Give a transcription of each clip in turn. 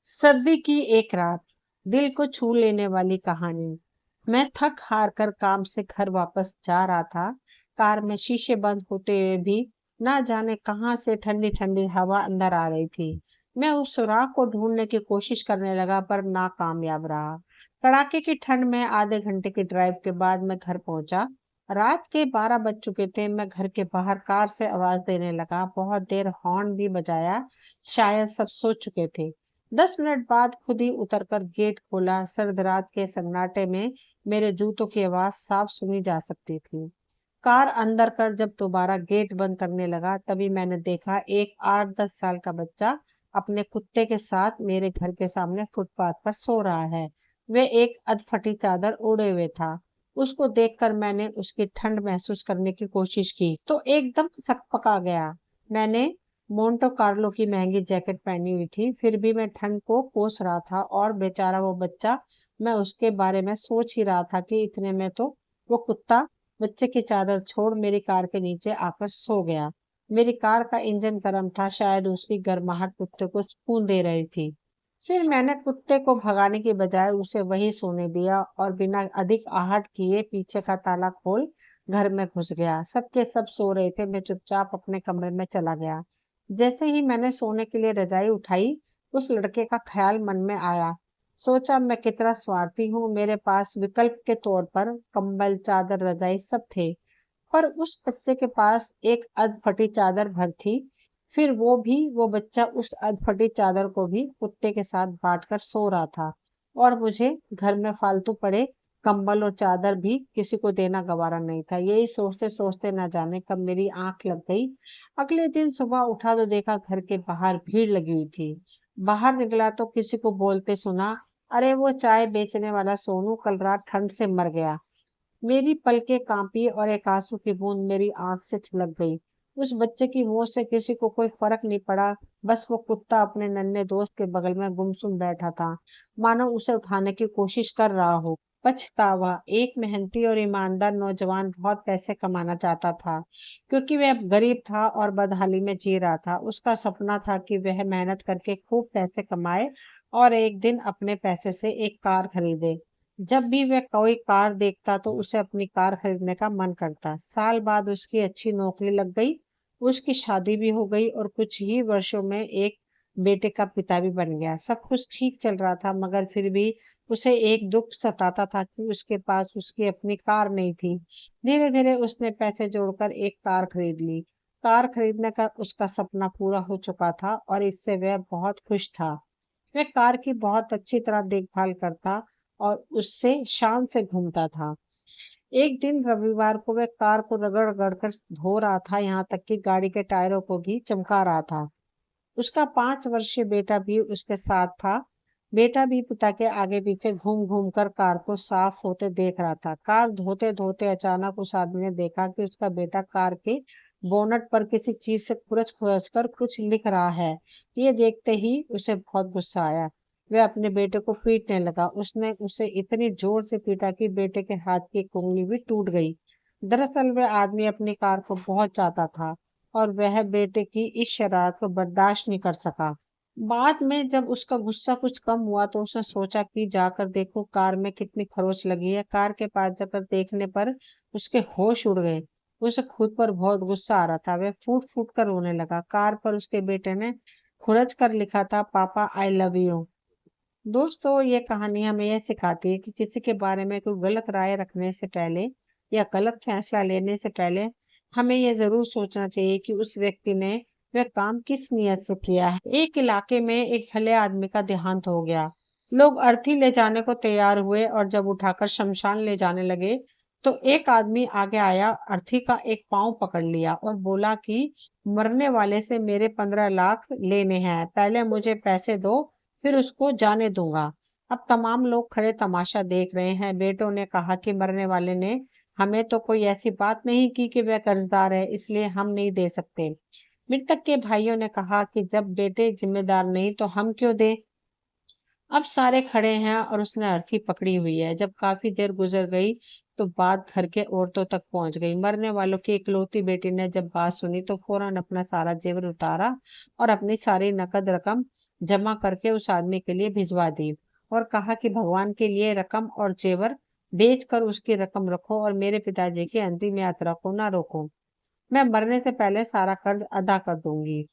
सर्दी की एक रात, दिल को छू लेने वाली कहानी। मैं थक हार कर काम से घर वापस जा रहा था। कार में शीशे बंद होते हुए भी ना जाने कहां से ठंडी ठंडी हवा अंदर आ रही थी। मैं उस सुराख को ढूंढने की कोशिश करने लगा पर नाकामयाब रहा। कड़ाके की ठंड में आधे घंटे की ड्राइव के बाद मैं घर पहुंचा। रात के 12 बज चुके थे। मैं घर के बाहर कार से आवाज देने लगा, बहुत देर हॉर्न भी बजाया। शायद सब सो चुके थे। 10 मिनट बाद खुद ही उतरकर गेट खोला। सर्द रात के सन्नाटे में मेरे जूतों की आवाज साफ सुनी जा सकती थी। कार अंदर कर जब दोबारा गेट बंद करने लगा तभी मैंने देखा एक 8-10 साल का बच्चा अपने कुत्ते के साथ मेरे घर के सामने फुटपाथ पर सो रहा है। वह एक अधफटी चादर ओढ़े हुए था। उसको देखकर मैंने उसकी ठंड महसूस करने की कोशिश की तो एकदम सकपका गया। मैंने मोंटो कार्लो की महंगी जैकेट पहनी हुई थी, फिर भी मैं ठंड को कोस रहा था। और बेचारा वो बच्चा, मैं उसके बारे में सोच ही रहा था कि इतने में तो वो कुत्ता बच्चे की चादर छोड़ मेरी कार के नीचे आकर सो गया। मेरी कार का इंजन गर्म था, शायद उसकी गर्माहट कुत्ते को सुकून दे रही थी। फिर मैंने कुत्ते को भगाने की बजाय उसे वहीं सोने दिया और बिना अधिक आहट किए पीछे का ताला खोल घर में घुस गया। सबके सब सो रहे थे, मैं चुपचाप अपने कमरे में चला गया। जैसे ही मैंने सोने के लिए रजाई उठाई, उस लड़के का ख्याल मन में आया। सोचा मैं कितना स्वार्थी हूँ, मेरे पास विकल्प के तौर पर कंबल, चादर, रजाई सब थे, पर उस बच्चे के पास एक अधफटी चादर भर थी। फिर वो बच्चा उस अधफटी चादर को भी कुत्ते के साथ बांटकर सो रहा था। और मुझे घर में फालतू पड़े कंबल और चादर भी किसी को देना गवारा नहीं था। यही सोचते सोचते न जाने कब मेरी आंख लग गई। अगले दिन सुबह उठा तो देखा घर के बाहर भीड़ लगी हुई थी। बाहर निकला तो किसी को बोलते सुना, अरे वो चाय बेचने वाला सोनू कल रात ठंड से मर गया। मेरी पलकें कांपी और एक आंसू की बूंद मेरी आंख से छलक गई। उस बच्चे की मौत से किसी को कोई फर्क नहीं पड़ा। बस वो कुत्ता अपने नन्हे दोस्त के बगल में गुमसुम बैठा था, मानो उसे उठाने की कोशिश कर रहा हो। पछतावा। एक मेहनती और ईमानदार नौजवान बहुत पैसे कमाना चाहता था, क्योंकि वह गरीब था और बदहाली में जी रहा था। उसका सपना था कि वह मेहनत करके खूब पैसे कमाए और एक दिन अपने पैसे से एक कार खरीदे। जब भी वह कोई कार देखता तो उसे अपनी कार खरीदने का मन करता। साल बाद उसकी अच्छी नौकरी लग गई, उसकी शादी भी हो गई और कुछ ही वर्षों में एक बेटे का पिता भी बन गया। सब कुछ ठीक चल रहा था, मगर फिर भी उसे एक दुख सताता था कि उसके पास उसकी अपनी कार नहीं थी। धीरे धीरे उसने पैसे जोड़कर एक कार खरीद ली। कार खरीदने का उसका सपना पूरा हो चुका था और इससे वह बहुत खुश था। वह कार की बहुत अच्छी तरह देखभाल करता और उससे शान से घूमता था। एक दिन रविवार को वह कार को रगड़ रगड़ कर धो रहा था, यहाँ तक कि गाड़ी के टायरों को भी चमका रहा था। उसका 5 वर्षीय बेटा भी उसके साथ था। बेटा भी पिता के आगे पीछे घूम घूम कर कार को साफ होते देख रहा था। कार धोते धोते अचानक उस आदमी ने देखा कि उसका बेटा कार के बोनट पर किसी चीज से खुरच खुरच कर कुछ लिख रहा है। ये देखते ही उसे बहुत गुस्सा आया। वह अपने बेटे को पीटने लगा। उसने उसे इतनी जोर से पीटा कि बेटे के हाथ की एक उंगली भी टूट गई। दरअसल वह आदमी अपनी कार को बहुत चाहता था और वह बेटे की इस शरारत को बर्दाश्त नहीं कर सका। बाद में जब उसका गुस्सा कुछ कम हुआ तो उसने सोचा कि जाकर देखो कार में कितनी खरोच लगी है। कार के पास जाकर देखने पर उसके होश उड़ गए। उसे खुद पर बहुत गुस्सा आ रहा था। वह फूट फूट कर रोने लगा। कार पर उसके बेटे ने खुरच कर लिखा था, पापा आई लव यू। दोस्तों, ये कहानी हमें यह सिखाती है कि किसी के बारे में कोई गलत राय रखने से पहले या गलत फैसला लेने से पहले हमें यह जरूर सोचना चाहिए कि उस व्यक्ति ने वह काम किस नीयत से किया है। एक इलाके में एक भले आदमी का देहांत हो गया। लोग अर्थी ले जाने को तैयार हुए और जब उठाकर शमशान ले जाने लगे तो एक आदमी आगे आया, अर्थी का एक पाँव पकड़ लिया और बोला कि मरने वाले से मेरे 15 लाख लेने हैं, पहले मुझे पैसे दो, फिर उसको जाने दूंगा। अब तमाम लोग खड़े तमाशा देख रहे हैं। बेटों ने कहा कि मरने वाले ने हमें तो कोई ऐसी बात नहीं की कि वह कर्जदार है, इसलिए हम नहीं दे सकते। मृतक के भाइयों ने कहा कि जब बेटे जिम्मेदार नहीं तो हम क्यों दें। अब सारे खड़े हैं और उसने अर्थी पकड़ी हुई है। जब काफी देर गुजर गई तो बात घर के औरतों तक पहुंच गई। मरने वालों की इकलौती बेटी ने जब बात सुनी तो फौरन अपना सारा जेवर उतारा और अपनी सारी नकद रकम जमा करके उस आदमी के लिए भिजवा दी और कहा कि भगवान के लिए रकम और जेवर बेच कर उसकी रकम रखो और मेरे पिताजी की अंतिम यात्रा को ना रोको। मैं मरने से पहले सारा कर्ज अदा कर दूंगी।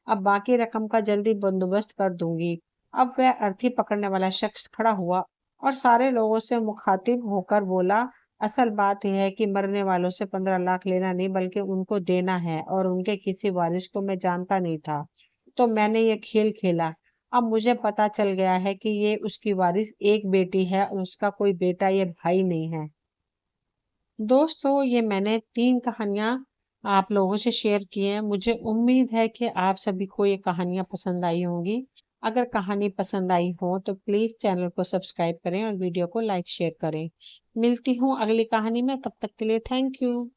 अब बाकी रकम का जल्दी बंदोबस्त कर दूंगी। अब वह अर्थी पकड़ने वाला शख्स खड़ा हुआ और सारे लोगों से मुखातिब होकर बोला, असल बात यह है कि मरने वालों से 15 लाख लेना नहीं बल्कि उनको देना है और उनके किसी वारिस को मैं जानता नहीं था, तो मैंने ये खेल खेला। अब मुझे पता चल गया है कि ये उसकी वारिस एक बेटी है और उसका कोई बेटा या भाई नहीं है। दोस्तों, ये मैंने 3 कहानियाँ आप लोगों से शेयर की हैं। मुझे उम्मीद है कि आप सभी को ये कहानियाँ पसंद आई होंगी। अगर कहानी पसंद आई हो तो प्लीज़ चैनल को सब्सक्राइब करें और वीडियो को लाइक शेयर करें। मिलती हूँ अगली कहानी में, तब तक के लिए थैंक यू।